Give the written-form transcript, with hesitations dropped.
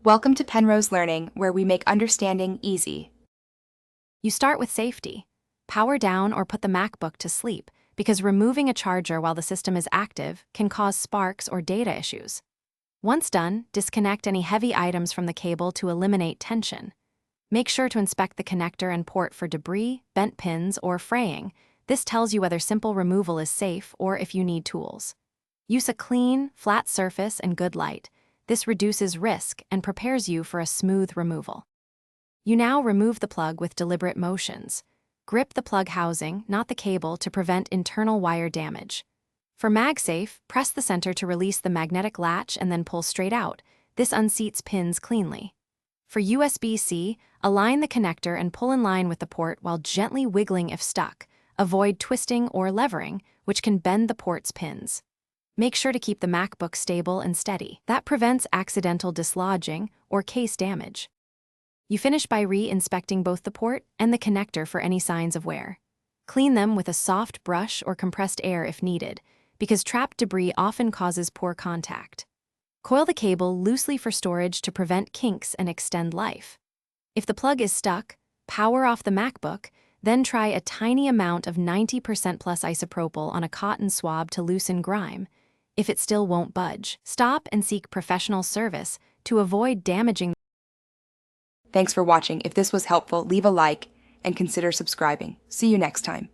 Welcome to Penrose Learning, where we make understanding easy. You start with safety. Power down or put the Macbook to sleep, because removing a charger while the system is active can cause sparks or data issues. Once done, disconnect any heavy items from the cable to eliminate tension. Make sure to inspect the connector and port for debris, bent pins, or fraying. This tells you whether simple removal is safe or if you need tools. Use a clean, flat surface and good light. This reduces risk and prepares you for a smooth removal. You now remove the plug with deliberate motions. Grip the plug housing, not the cable, to prevent internal wire damage. For MagSafe, press the center to release the magnetic latch and then pull straight out. This unseats pins cleanly. For USB-C, align the connector and pull in line with the port while gently wiggling if stuck. Avoid twisting or levering, which can bend the port's pins. Make sure to keep the MacBook stable and steady. That prevents accidental dislodging or case damage. You finish by re-inspecting both the port and the connector for any signs of wear. Clean them with a soft brush or compressed air if needed, because trapped debris often causes poor contact. Coil the cable loosely for storage to prevent kinks and extend life. If the plug is stuck, power off the MacBook, then try a tiny amount of 90% plus isopropyl on a cotton swab to loosen grime. If it still won't budge, stop and seek professional service to avoid damaging. Thanks for watching. If this was helpful, leave a like and consider subscribing. See you next time.